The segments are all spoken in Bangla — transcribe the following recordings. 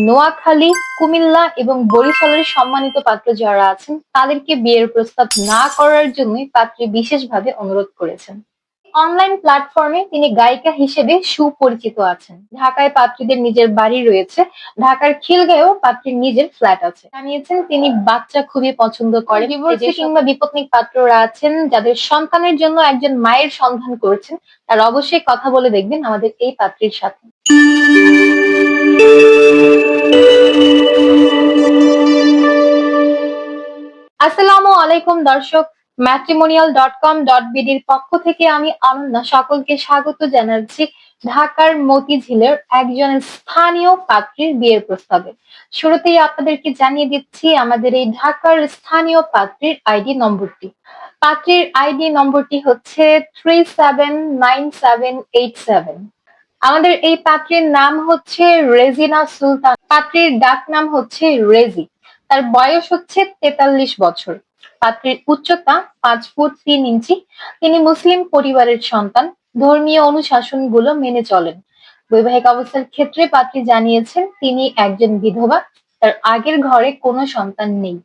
নোয়াখালী, কুমিল্লা এবং বরিশালের সম্মানিত পাত্র যারা আছেন তাদেরকে বিয়ের প্রস্তাব না করার জন্যই পাত্রী বিশেষভাবে অনুরোধ করেছেন। অনলাইন প্ল্যাটফর্মে তিনি গায়িকা হিসেবে সুপরিচিত আছেন। ঢাকায় পাত্রীদের নিজের বাড়ি রয়েছে। ঢাকার খিলগাঁয়েও পাত্রীর নিজের ফ্ল্যাট আছে। জানিয়েছেন তিনি বাচ্চা খুবই পছন্দ করেন। ডিভোর্সি কিংবা বিপত্নিক পাত্ররা আছেন যাদের সন্তানের জন্য একজন মায়ের সন্ধান করছেন, তারা অবশ্যই কথা বলে দেখবেন আমাদের এই পাত্রীর সাথে। আসসালামু আলাইকুম দর্শক, matrimonial.com.bd পক্ষ থেকে আমি অনন্যা সকলকে স্বাগত জানাচ্ছি ঢাকার মতিঝিলের একজন স্থানীয় পাত্রীর বিয়ের প্রস্তাবে। শুরুতেই আপনাদেরকে জানিয়ে দিচ্ছি আমাদের এই ঢাকার স্থানীয় পাত্রীর আইডি নম্বরটি। পাত্রীর আইডি নম্বরটি হচ্ছে 379787। আমাদের এই পাত্রীর নাম হচ্ছে রেজিনা সুলতান। পাত্রীর ডাক নাম হচ্ছে রেজি। তার বয়স হচ্ছে 43 বছর। পাত্রীর উচ্চতা 5 ফুট 3 ইঞ্চি। তিনি মুসলিম পরিবারের সন্তান। ধর্মীয় অনুশাসনগুলো মেনে চলেন। বৈবাহিক অবস্থার ক্ষেত্রে পাত্রী জানিয়েছেন তিনি একজন বিধবা। তার আগের ঘরে কোনো সন্তান নেই।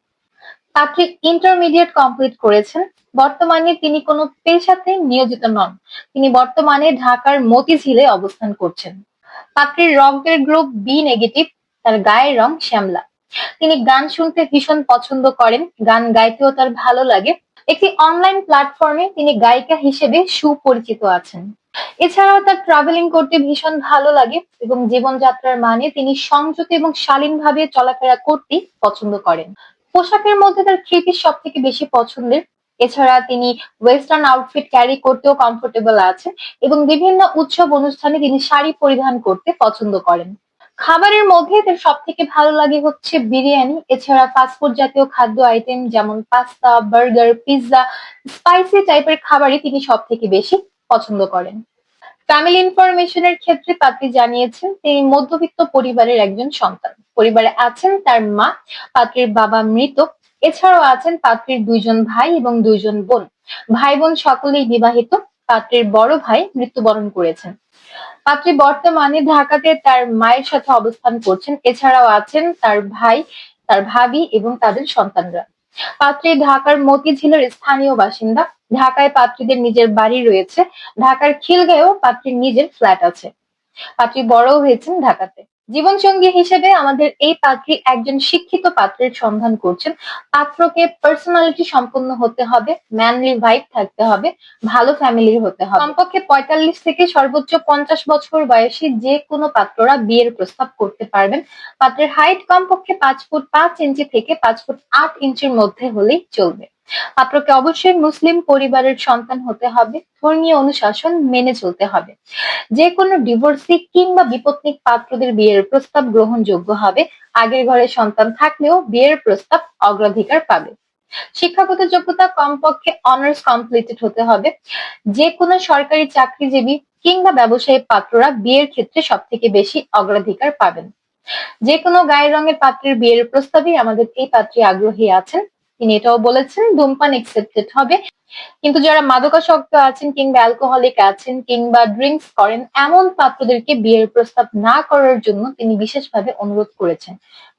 পাত্রী ইন্টারমিডিয়েট কমপ্লিট করেছেন। বর্তমানে তিনি কোনো পেশাতে নিয়োজিত নন। তিনি বর্তমানে ঢাকার মতিঝিলে অবস্থান করছেন। পাত্রীর রক্তের গ্রুপ বি নেগেটিভ। তার গায়ের রং শ্যামলা। তিনি গান শুনতে ভীষণ পছন্দ করেন। গান গাইতেও তার ভালো লাগে। একটি অনলাইন প্ল্যাটফর্মে তিনি গায়িকা হিসেবে সুপরিচিত আছেন। এছাড়াও তার ট্রাভেলিং করতে ভীষণ ভালো লাগে এবং জীবনযাত্রার মানে তিনি সংযত এবং শালীনভাবে চলাফেরা করতে পছন্দ করেন। পোশাকের মধ্যে তার থ্রি পিস সব থেকে বেশি পছন্দের। এছাড়া তিনি ওয়েস্টার্ন আউটফিট ক্যারি করতেও কমফোর্টেবল আছেন এবং বিভিন্ন উৎসব অনুষ্ঠানে তিনি শাড়ি পরিধান করতে পছন্দ করেন। খাবারের মধ্যে তার সব থেকে ভালো লাগে হচ্ছে বিরিয়ানি। এছাড়া ফাস্টফুড জাতীয় খাদ্য আইটেম যেমন পাস্তা, বার্গার, পিৎজা, স্পাইসি টাইপের খাবারই তিনি সব থেকে বেশি পছন্দ করেন। ফ্যামিলি ইনফরমেশনের ক্ষেত্রে পাত্রী জানিয়েছেন তিনি মধ্যবিত্ত পরিবারের একজন সন্তান। পরিবারে আছেন তার মা, পাত্রীর বাবা মৃত। এছাড়াও আছেন পাত্রীর 2 জন ভাই এবং 2 জন বোন। ভাই বোন সকলেই বিবাহিত। পাত্রীর বড় ভাই মৃত্যুবরণ করেছেন। পাত্রী বর্তমানে ঢাকাতে তার মায়ের সাথে অবস্থান করছেন। এছাড়াও আছেন তার ভাই, তার ভাবি এবং তাদের সন্তানরা। পাত্রী ঢাকার মতিঝিলের স্থানীয় বাসিন্দা। ঢাকায় পাত্রীদের নিজের বাড়ি রয়েছে। ঢাকার খিলগাঁয়েও পাত্রীর নিজের ফ্ল্যাট আছে। পাত্রী বড়ও হয়েছেন ঢাকাতে। জীবনসঙ্গী হিসেবে আমাদের এই পাত্রী একজন শিক্ষিত পাত্রের সন্ধান করছেন। পাত্রকে পার্সোনালিটি সম্পন্ন হতে হবে, ম্যানলি ভাইব থাকতে হবে, ভালো ফ্যামিলির হতে হবে। কমপক্ষে 45 থেকে সর্বোচ্চ 50 বছর বয়সী যে কোনো পাত্ররা বিয়ের প্রস্তাব করতে পারবেন। পাত্রের হাইট কমপক্ষে 5 ফুট 5 ইঞ্চি থেকে 5 ফুট 8 ইঞ্চির মধ্যে হলেই চলবে। পাত্রকে অবশ্যই মুসলিম পরিবারের সন্তান হতে হবে। ধর্মীয় অনুশাসন মেনে চলতে হবে। যে কোনো ডিভোর্সি কিংবা বিপত্নিক পাত্রদের বিয়ের প্রস্তাব গ্রহণযোগ্য হবে। আগের ঘরে সন্তান থাকলেও বিয়ের প্রস্তাব অগ্রাধিকার পাবে। শিক্ষাগত যোগ্যতা কমপক্ষে অনার্স কমপ্লিটেড হতে হবে। যে কোনো সরকারি চাকরিজীবী কিংবা ব্যবসায়ী পাত্ররা বিয়ের ক্ষেত্রে সব থেকে বেশি অগ্রাধিকার পাবেন। যে কোনো গায়ের রঙের পাত্রের বিয়ের প্রস্তাবে আমাদের এই পাত্রী আগ্রহী আছেন। তিনি এটাও বলেছেন ধূমপান একসেপ্টেড হবে, কিন্তু যারা মাদকাসক্ত আছেন কিংবা অ্যালকোহলিক আছেন কিংবা ড্রিঙ্কস করেন এমন পাত্রদেরকে বিয়ের প্রস্তাব না করার জন্য তিনি বিশেষভাবে অনুরোধ করেছেন।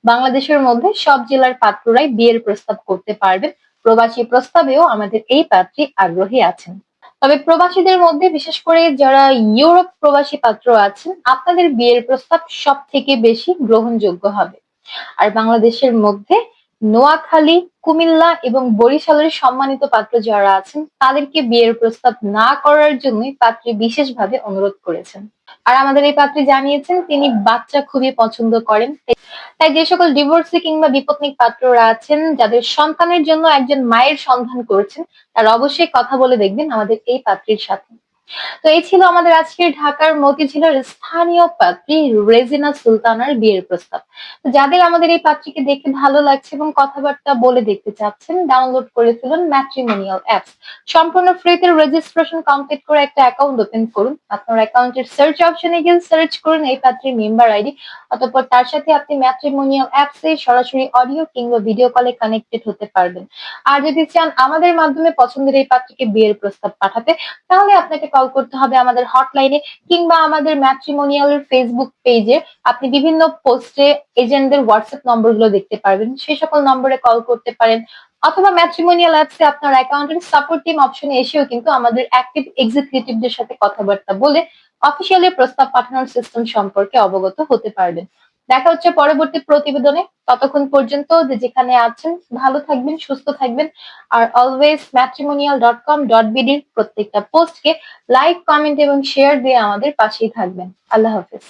বাংলাদেশের মধ্যে সব জেলার পাত্ররাই বিয়ের প্রস্তাব করতে পারবেন। প্রবাসী প্রস্তাবেও আমাদের এই পাত্রী আগ্রহী আছেন। তবে প্রবাসীদের মধ্যে বিশেষ করে যারা ইউরোপ প্রবাসী পাত্র আছেন আপনাদের বিয়ের প্রস্তাব সব থেকে বেশি গ্রহণযোগ্য হবে। আর বাংলাদেশের মধ্যে নোয়াখালী, কুমিল্লা এবং বরিশালের সম্মানিত পাত্র যারা আছেন তাদেরকে বিয়ের প্রস্তাব না করার জন্যই পাত্রী বিশেষভাবে অনুরোধ করেছেন। আর আমাদের এই পাত্রী জানিয়েছেন তিনি বাচ্চা খুবই পছন্দ করেন। তাই যে সকল ডিভোর্সি কিংবা বিপত্নিক পাত্ররা আছেন যাদের সন্তানের জন্য একজন মায়ের সন্ধান করছেন, তারা অবশ্যই কথা বলে দেখবেন আমাদের এই পাত্রীর সাথে। তো এই ছিল আমাদের আজকের ঢাকার মতিঝিলের স্থানীয় পাত্রী রেজিনা সুলতানার বিয়ের প্রস্তাব। তো যাদের আমাদের এই পাত্রীকে দেখে ভালো লাগছে এবং কথাবার্তা বলে দেখতে চাচ্ছেন, ডাউনলোড করে ফেলুন ম্যাট্রিমোনিয়াল অ্যাপস। সম্পূর্ণ ফ্রিতে রেজিস্ট্রেশন কমপ্লিট করে একটা অ্যাকাউন্ট ওপেন করুন। আপনার অ্যাকাউন্টের সার্চ অপশনে গিয়ে সার্চ করুন এই পাত্রীর মেম্বার আইডি। অতঃপর তার সাথে আপনি ম্যাট্রিমোনিয়াল অ্যাপসে সরাসরি অডিও কিংবা ভিডিও কলে কানেক্টেড হতে পারবেন। আর যদি চান আমাদের মাধ্যমে পছন্দের এই পাত্রীকে বিয়ের প্রস্তাব পাঠাতে, তাহলে আপনাকে কল করতে হবে আমাদের হটলাইনে, কিংবা আমাদের ম্যাট্রিমোনিয়ালের ফেসবুক পেজে আপনি বিভিন্ন পোস্টে এজেন্টদের হোয়াটসঅ্যাপ নম্বরগুলো দেখতে পারবেন, সেই সকল নম্বরে কল করতে পারেন। অথবা ম্যাট্রিমোনিয়াল অ্যাপসে আপনার অ্যাকাউন্টের সাপোর্ট টিম অপশনে এসেও কিন্তু আমাদের অ্যাক্টিভ এক্সিকিউটিভদের সাথে কথাবার্তা বলে অফিসিয়ালি প্রস্তাব পাঠানোর সিস্টেম সম্পর্কে অবগত হতে পারবেন। দেখা হচ্ছে পরবর্তী প্রতিবেদনে। ততক্ষণ পর্যন্ত যে যেখানে আছেন ভালো থাকবেন, সুস্থ থাকবেন। আর অলওয়েজ matrimonial.com.bd র প্রত্যেকটা পোস্টকে লাইক, কমেন্ট এবং শেয়ার দিয়ে আমাদের পাশেই থাকবেন। আল্লাহ হাফেজ।